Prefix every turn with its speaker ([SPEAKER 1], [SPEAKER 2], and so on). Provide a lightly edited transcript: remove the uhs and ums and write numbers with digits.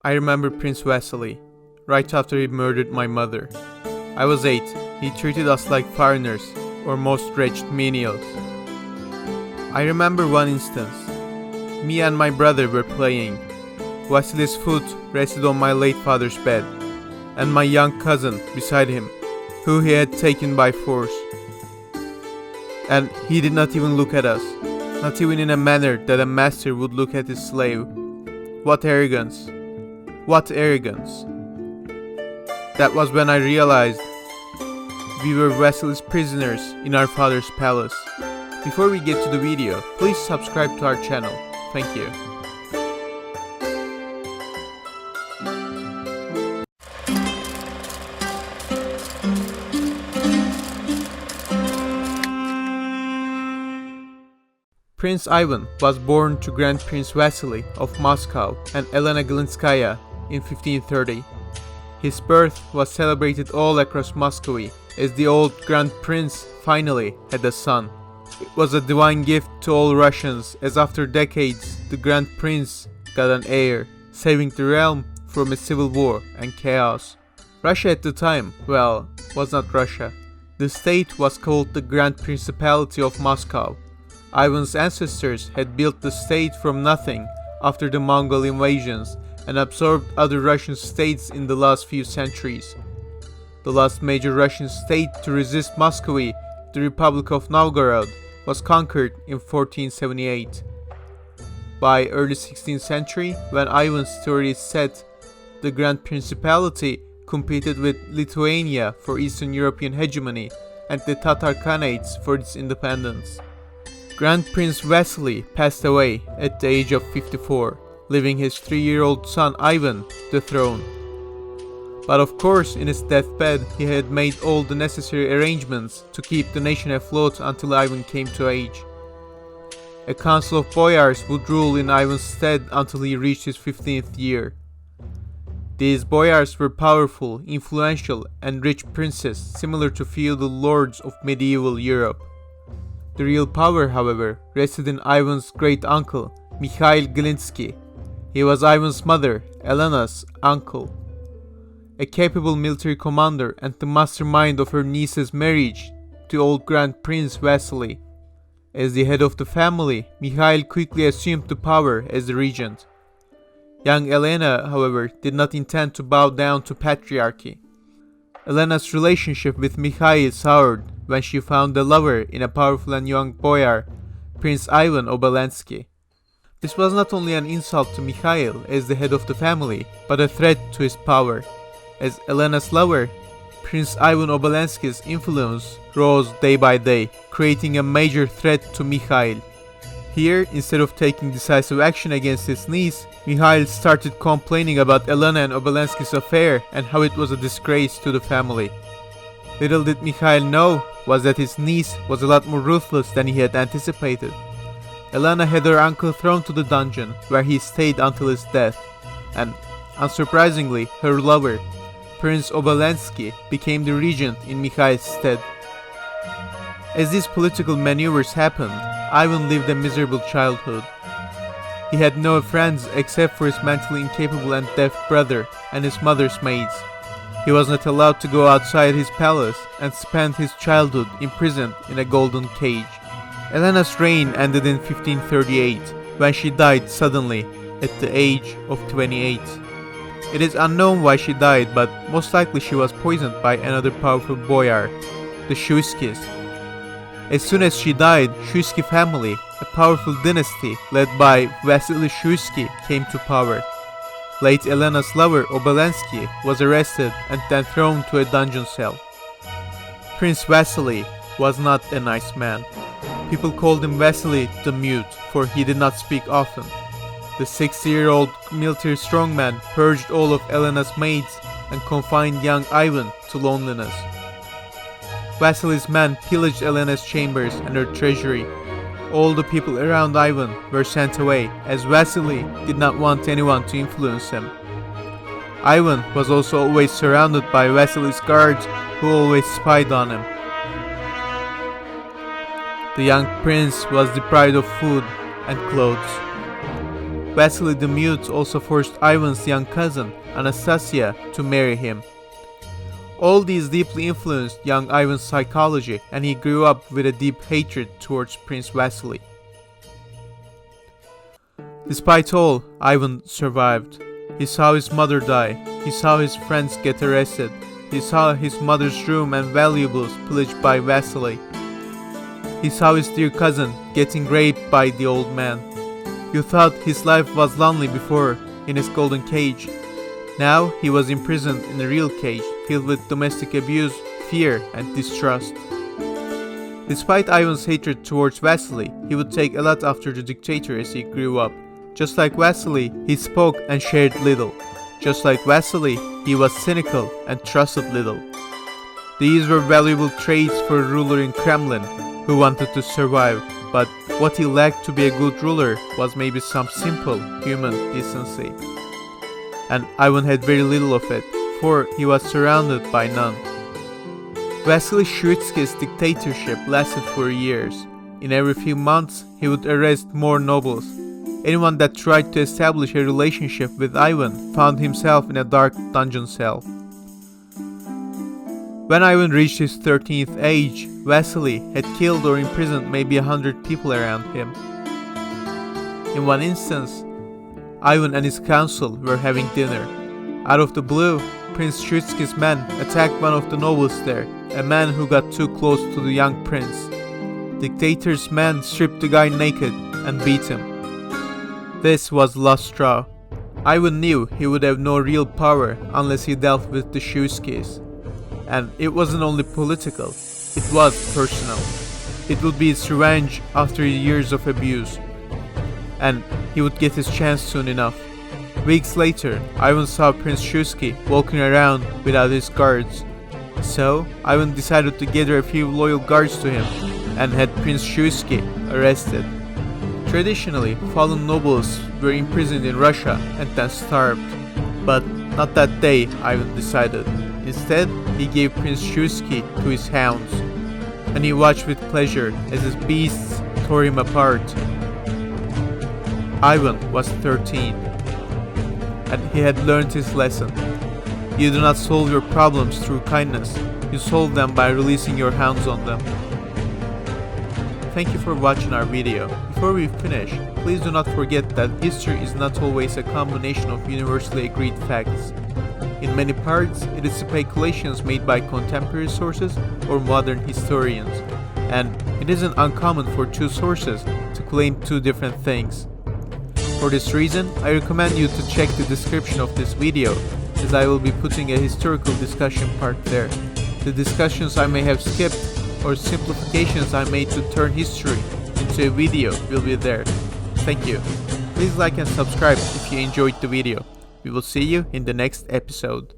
[SPEAKER 1] I remember Prince Vasiliy, right after he murdered my mother. I was 8. He treated us like foreigners, or most wretched menials. I remember one instance. Me and my brother were playing. Vasily's foot rested on my late father's bed, and my young cousin beside him, who he had taken by force. And he did not even look at us, not even in a manner that a master would look at his slave. What arrogance! What arrogance! That was when I realized we were Vasily's prisoners in our father's palace. Before we get to the video, please subscribe to our channel. Thank you. Prince Ivan was born to Grand Prince Vasiliy of Moscow and Elena Glinskaya in 1530. His birth was celebrated all across Muscovy as the old Grand Prince finally had a son. It was a divine gift to all Russians, as after decades the Grand Prince got an heir, saving the realm from a civil war and chaos. Russia at the time, well, was not Russia. The state was called the Grand Principality of Moscow. Ivan's ancestors had built the state from nothing after the Mongol invasions and absorbed other Russian states in the last few centuries. The last major Russian state to resist Muscovy, the Republic of Novgorod, was conquered in 1478. By early 16th century, when Ivan's story is set, the Grand Principality competed with Lithuania for Eastern European hegemony and the Tatar Khanates for its independence. Grand Prince Vasiliy passed away at the age of 54, leaving his 3-year-old son Ivan the throne. But of course, in his deathbed, he had made all the necessary arrangements to keep the nation afloat until Ivan came to age. A council of boyars would rule in Ivan's stead until he reached his 15th year. These boyars were powerful, influential, and rich princes similar to feudal lords of medieval Europe. The real power, however, rested in Ivan's great-uncle, Vasiliy Glinskaya. He was Ivan's mother, Elena's uncle. A capable military commander and the mastermind of her niece's marriage to old Grand Prince Vasiliy. As the head of the family, Mikhail quickly assumed the power as the regent. Young Elena, however, did not intend to bow down to patriarchy. Elena's relationship with Mikhail soured when she found a lover in a powerful and young boyar, Prince Ivan of Russia. This was not only an insult to Mikhail as the head of the family, but a threat to his power. As Elena's lover, Prince Ivan of Russia's influence rose day by day, creating a major threat to Mikhail. Here, instead of taking decisive action against his niece, Mikhail started complaining about Elena and Obolenski's affair and how it was a disgrace to the family. Little did Mikhail know was that his niece was a lot more ruthless than he had anticipated. Elena had her uncle thrown to the dungeon, where he stayed until his death, and, unsurprisingly, her lover, Prince Obolensky, became the regent in Mikhail's stead. As these political maneuvers happened, Ivan lived a miserable childhood. He had no friends except for his mentally incapable and deaf brother and his mother's maids. He was not allowed to go outside his palace and spent his childhood imprisoned in a golden cage. Elena's reign ended in 1538, when she died suddenly at the age of 28. It is unknown why she died, but most likely she was poisoned by another powerful boyar, the Shuitskys. As soon as she died, Shuitsky family, a powerful dynasty led by Vasiliy Shuitsky, came to power. Late Elena's lover Obolensky was arrested and then thrown to a dungeon cell. Prince Vasiliy was not a nice man. People called him Vasiliy the Mute, for he did not speak often. The 60-year-old military strongman purged all of Elena's maids and confined young Ivan to loneliness. Vasily's men pillaged Elena's chambers and her treasury. All the people around Ivan were sent away, as Vasiliy did not want anyone to influence him. Ivan was also always surrounded by Vasily's guards, who always spied on him. The young prince was deprived of food and clothes. Vasily the Mute also forced Ivan's young cousin, Anastasia, to marry him. All these deeply influenced young Ivan's psychology, and he grew up with a deep hatred towards Prince Vasily. Despite all, Ivan survived. He saw his mother die, he saw his friends get arrested, he saw his mother's room and valuables pillaged by Vasily. He saw his dear cousin getting raped by the old man. You thought his life was lonely before, in his golden cage. Now he was imprisoned in a real cage, filled with domestic abuse, fear, and distrust. Despite Ivan's hatred towards Vasily, he would take a lot after the dictator as he grew up. Just like Vasily, he spoke and shared little. Just like Vasily, he was cynical and trusted little. These were valuable traits for a ruler in Kremlin who wanted to survive, but what he lacked to be a good ruler was maybe some simple human decency. And Ivan had very little of it, for he was surrounded by none. Vasiliy Shuitsky's dictatorship lasted for years. In every few months, he would arrest more nobles. Anyone that tried to establish a relationship with Ivan found himself in a dark dungeon cell. When Ivan reached his 13th age, Vasily had killed or imprisoned maybe 100 people around him. In one instance, Ivan and his council were having dinner. Out of the blue, Prince Shuitsky's men attacked one of the nobles there, a man who got too close to the young prince. Dictator's men stripped the guy naked and beat him. This was the last straw. Ivan knew he would have no real power unless he dealt with the Shuitskys. And it wasn't only political, it was personal. It would be his revenge after years of abuse. And he would get his chance soon enough. Weeks later, Ivan saw Prince Shuitsky walking around without his guards. So, Ivan decided to gather a few loyal guards to him and had Prince Shuitsky arrested. Traditionally, fallen nobles were imprisoned in Russia and then starved. But not that day, Ivan decided. Instead, he gave Prince Shuitsky to his hounds, and he watched with pleasure as his beasts tore him apart. Ivan was 13, and he had learned his lesson. You do not solve your problems through kindness, you solve them by releasing your hounds on them. Thank you for watching our video. Before we finish, please do not forget that history is not always a combination of universally agreed facts. In many parts, it is speculations made by contemporary sources or modern historians, and it isn't uncommon for two sources to claim two different things. For this reason, I recommend you to check the description of this video, as I will be putting a historical discussion part there. The discussions I may have skipped or simplifications I made to turn history into a video will be there. Thank you. Please like and subscribe if you enjoyed the video. We will see you in the next episode.